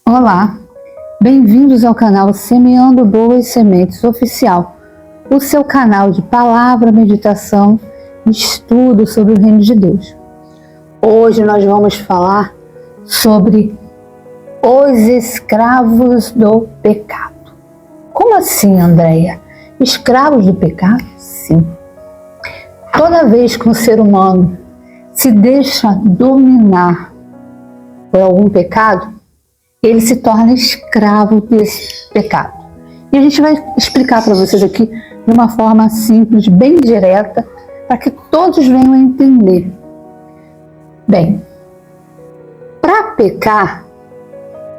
Olá, bem-vindos ao canal Semeando Boas Sementes Oficial, o seu canal de palavra, meditação e estudo sobre o Reino de Deus. Hoje nós vamos falar sobre os escravos do pecado. Como assim, Andréia? Escravos do pecado? Sim. Toda vez que um ser humano se deixa dominar por algum pecado, ele se torna escravo desse pecado. E a gente vai explicar para vocês aqui de uma forma simples, bem direta, para que todos venham a entender. Bem, para pecar,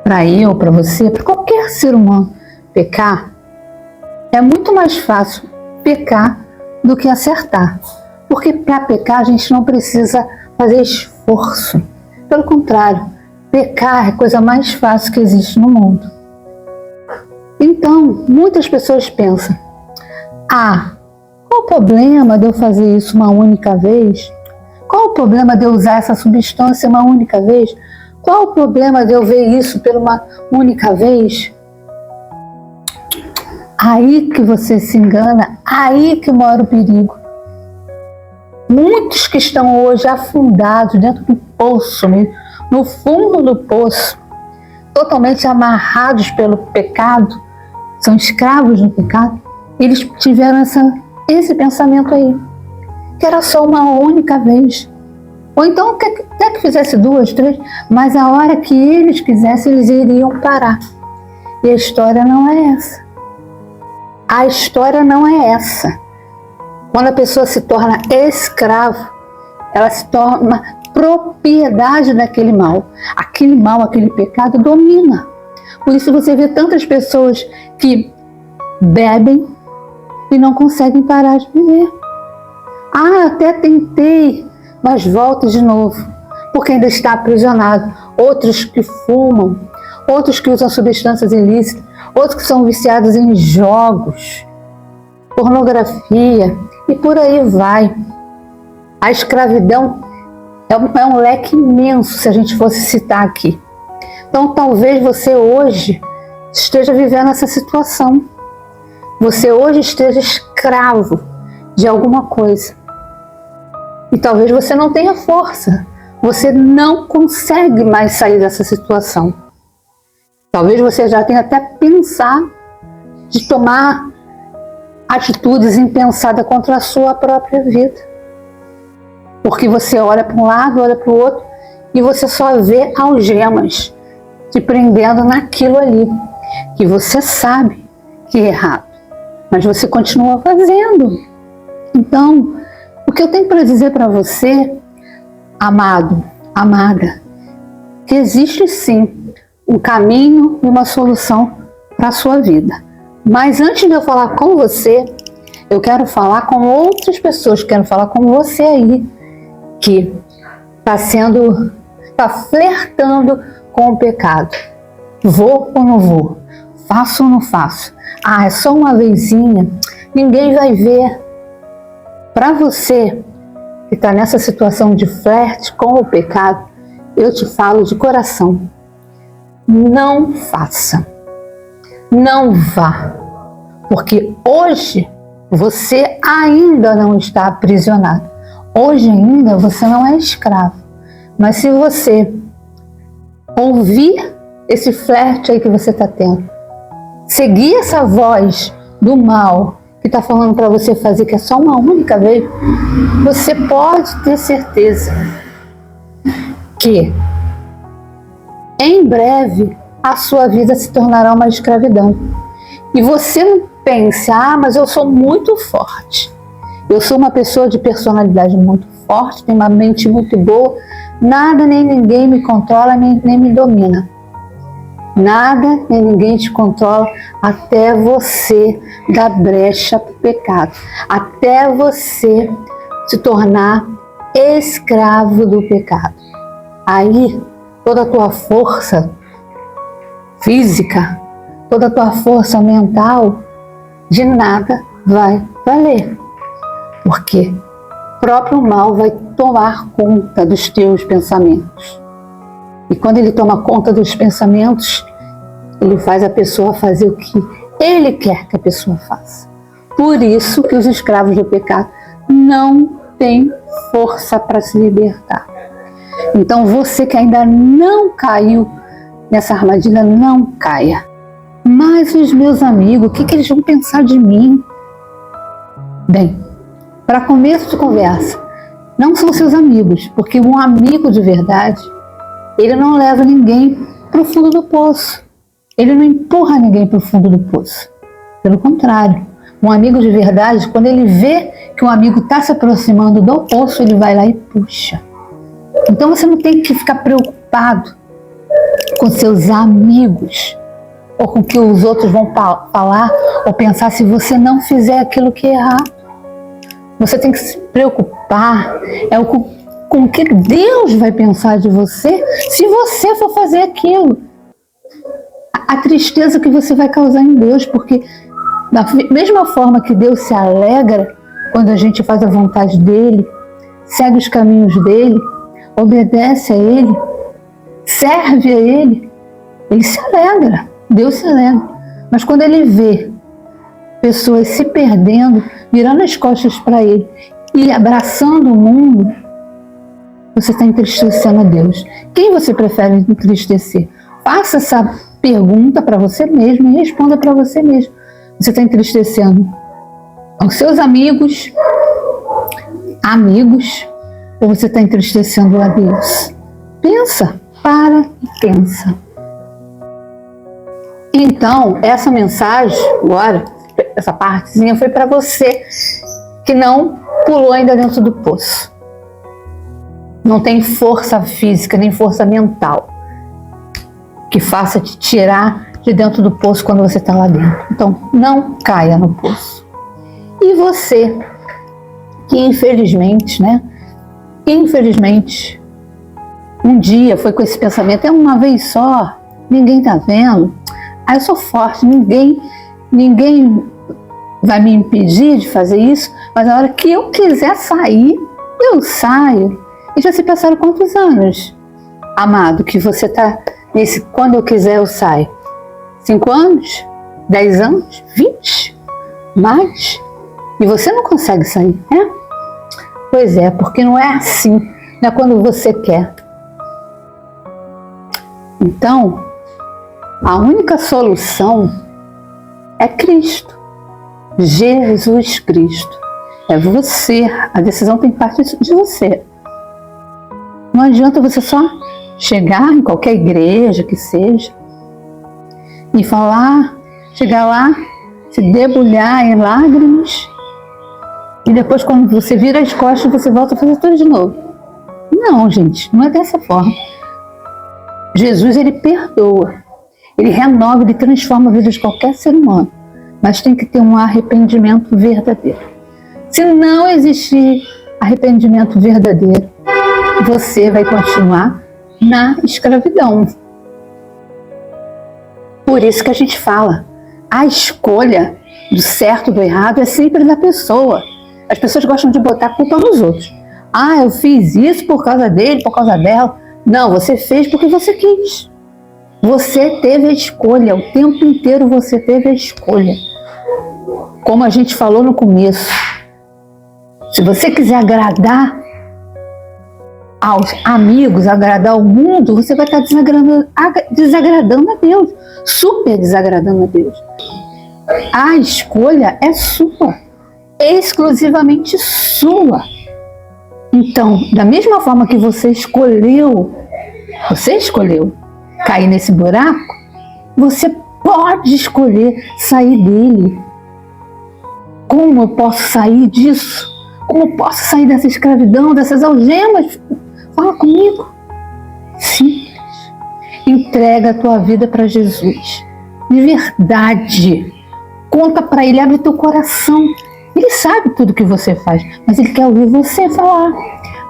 para eu, para você, para qualquer ser humano pecar, é muito mais fácil pecar do que acertar. Porque para pecar a gente não precisa fazer esforço. Pelo contrário, pecar é a coisa mais fácil que existe no mundo. Então, muitas pessoas pensam: qual o problema de eu fazer isso uma única vez? Qual o problema de eu usar essa substância uma única vez? Qual o problema de eu ver isso por uma única vez? Aí que você se engana, aí que mora o perigo. Muitos que estão hoje afundados dentro do poço, no fundo do poço, totalmente amarrados pelo pecado, são escravos do pecado, eles tiveram esse pensamento aí, que era só uma única vez. Ou então, até que fizesse 2, 3, mas a hora que eles quisessem, eles iriam parar. E a história não é essa. A história não é essa. Quando a pessoa se torna escravo, ela se torna propriedade daquele mal. Aquele mal, aquele pecado domina. Por isso você vê tantas pessoas que bebem e não conseguem parar de beber. Até tentei, mas volto de novo, porque ainda está aprisionado. Outros que fumam, outros que usam substâncias ilícitas, outros que são viciados em jogos, pornografia e por aí vai. A escravidão é um leque imenso se a gente fosse citar aqui. Então talvez você hoje esteja vivendo essa situação. Você hoje esteja escravo de alguma coisa. E talvez você não tenha força. Você não consegue mais sair dessa situação. Talvez você já tenha até pensado de tomar atitudes impensadas contra a sua própria vida. Porque você olha para um lado, olha para o outro e você só vê algemas te prendendo naquilo ali, que você sabe que é errado, mas você continua fazendo. Então, o que eu tenho para dizer para você, amado, amada, que existe sim um caminho e uma solução para a sua vida. Mas antes de eu falar com você, eu quero falar com outras pessoas, quero falar com você aí, que está flertando com o pecado. Vou ou não vou? Faço ou não faço? É só uma vezinha, ninguém vai ver. Para você que está nessa situação de flerte com o pecado, eu te falo de coração: não faça. Não vá, porque hoje você ainda não está aprisionado. Hoje ainda você não é escravo. Mas se você ouvir esse flerte aí que você está tendo, seguir essa voz do mal que está falando para você fazer, que é só uma única vez, você pode ter certeza que em breve a sua vida se tornará uma escravidão. E você não pense: mas eu sou muito forte. Eu sou uma pessoa de personalidade muito forte, tenho uma mente muito boa, nada nem ninguém me controla, nem me domina. Nada nem ninguém te controla até você dar brecha para o pecado, até você se tornar escravo do pecado. Aí toda a tua força física, toda a tua força mental, de nada vai valer. Porque o próprio mal vai tomar conta dos teus pensamentos. E quando ele toma conta dos pensamentos, Ele faz a pessoa fazer o que ele quer que a pessoa faça. Por isso que os escravos do pecado não têm força para se libertar. Então você que ainda não caiu nessa armadilha, não caia. Mas os meus amigos, o que eles vão pensar de mim? Bem, para começo de conversa, não são seus amigos, porque um amigo de verdade, ele não leva ninguém para o fundo do poço. Ele não empurra ninguém para o fundo do poço. Pelo contrário, um amigo de verdade, quando ele vê que um amigo está se aproximando do poço, ele vai lá e puxa. Então você não tem que ficar preocupado com seus amigos, ou com o que os outros vão falar ou pensar se você não fizer aquilo que é errado. Você tem que se preocupar com o que Deus vai pensar de você se você for fazer aquilo. A tristeza que você vai causar em Deus, porque da mesma forma que Deus se alegra quando a gente faz a vontade dEle, segue os caminhos dEle, obedece a Ele, serve a Ele, Ele se alegra, Deus se alegra. Mas quando Ele vê pessoas se perdendo, virando as costas para Ele e abraçando o mundo, você está entristecendo a Deus. Quem você prefere entristecer? Faça essa pergunta para você mesmo e responda para você mesmo. Você está entristecendo aos seus amigos, ou você está entristecendo a Deus? Pensa, para e pensa. Então, essa mensagem agora, essa partezinha foi para você que não pulou ainda dentro do poço. Não tem força física, nem força mental que faça te tirar de dentro do poço quando você está lá dentro. Então, não caia no poço. E você, que infelizmente, um dia foi com esse pensamento, é uma vez só, ninguém está vendo, eu sou forte, ninguém vai me impedir de fazer isso, mas na hora que eu quiser sair, eu saio. E já se passaram quantos anos, amado, que você está nesse quando eu quiser eu saio? 5 anos? 10 anos? 20? Mais? E você não consegue sair, né? Pois é, porque não é assim, não é quando você quer. Então, a única solução é Cristo, Jesus Cristo. É você, a decisão tem parte de você. Não adianta você só chegar em qualquer igreja que seja e chegar lá, se debulhar em lágrimas e depois quando você vira as costas você volta a fazer tudo de novo. Não, gente, não é dessa forma. Jesus, ele perdoa, ele renova, ele transforma a vida de qualquer ser humano, mas tem que ter um arrependimento verdadeiro. Se não existir arrependimento verdadeiro, você vai continuar na escravidão. Por isso que a gente fala, a escolha do certo, do errado é sempre da pessoa. As pessoas gostam de botar a culpa nos outros. Eu fiz isso por causa dele, por causa dela. Não, você fez porque você quis. Você teve a escolha, o tempo inteiro você teve a escolha. Como a gente falou no começo, se você quiser agradar aos amigos, agradar ao mundo, você vai estar desagradando a Deus, super desagradando a Deus. A escolha é sua, exclusivamente sua. Então, da mesma forma que você escolheu cair nesse buraco, você pode escolher sair dele. Como eu posso sair disso? Como eu posso sair dessa escravidão, dessas algemas? Fala comigo. Simples. Entrega a tua vida para Jesus. De verdade. Conta para Ele, abre teu coração. Ele sabe tudo que você faz, mas Ele quer ouvir você falar.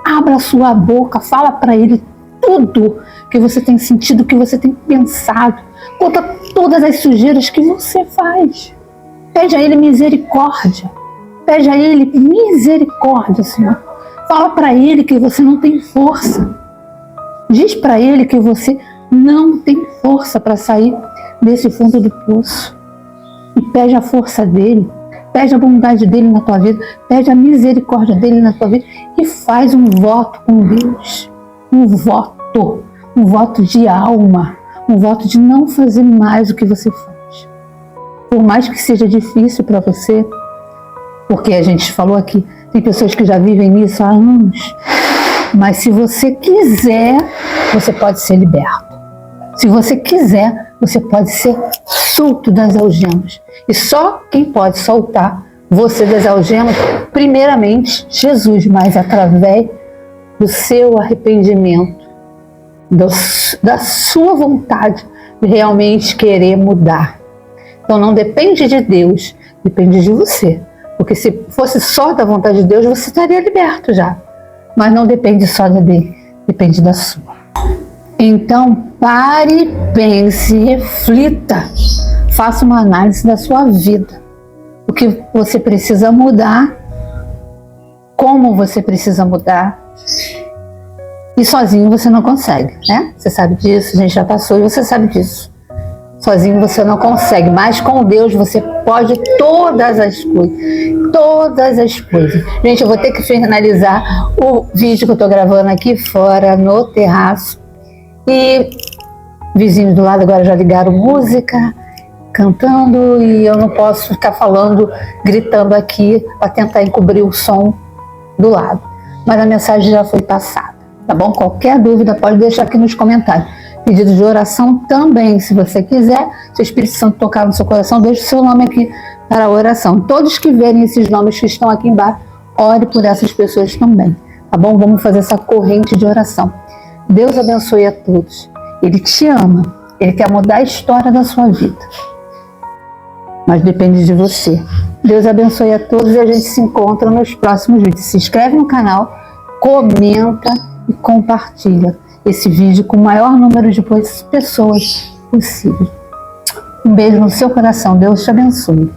Abra a sua boca, fala para Ele tudo que você tem sentido, que você tem pensado. Conta todas as sujeiras que você faz. Pede a Ele misericórdia. Pede a Ele misericórdia, Senhor. Fala para Ele que você não tem força. Diz para Ele que você não tem força para sair desse fundo do poço e pede a força dele, pede a bondade dele na tua vida, pede a misericórdia dele na tua vida e faz um voto com Deus, um voto de alma, um voto de não fazer mais o que você faz. Por mais que seja difícil para você, porque a gente falou aqui, tem pessoas que já vivem nisso há anos, mas se você quiser, você pode ser liberto. Se você quiser, você pode ser solto das algemas. E só quem pode soltar você das algemas, primeiramente, Jesus, mas através do seu arrependimento, da sua vontade de realmente querer mudar. Então não depende de Deus, depende de você. Porque se fosse só da vontade de Deus, você estaria liberto já. Mas não depende só dele, depende da sua. Então pare, pense, reflita, faça uma análise da sua vida. O que você precisa mudar, como você precisa mudar. E sozinho você não consegue, né? Você sabe disso, a gente já passou e você sabe disso. Sozinho você não consegue, mas com Deus você pode todas as coisas. Todas as coisas. Gente, eu vou ter que finalizar o vídeo que eu tô gravando aqui fora, no terraço. E vizinhos do lado agora já ligaram música, cantando, e eu não posso ficar falando, gritando aqui para tentar encobrir o som do lado. Mas a mensagem já foi passada, tá bom? Qualquer dúvida pode deixar aqui nos comentários. Pedido de oração também, se você quiser, se o Espírito Santo tocar no seu coração, deixe o seu nome aqui para a oração. Todos que verem esses nomes que estão aqui embaixo, ore por essas pessoas também, tá bom? Vamos fazer essa corrente de oração. Deus abençoe a todos. Ele te ama, Ele quer mudar a história da sua vida. Mas depende de você. Deus abençoe a todos e a gente se encontra nos próximos vídeos. Se inscreve no canal, comenta e compartilha esse vídeo com o maior número de pessoas possível. Um beijo no seu coração. Deus te abençoe.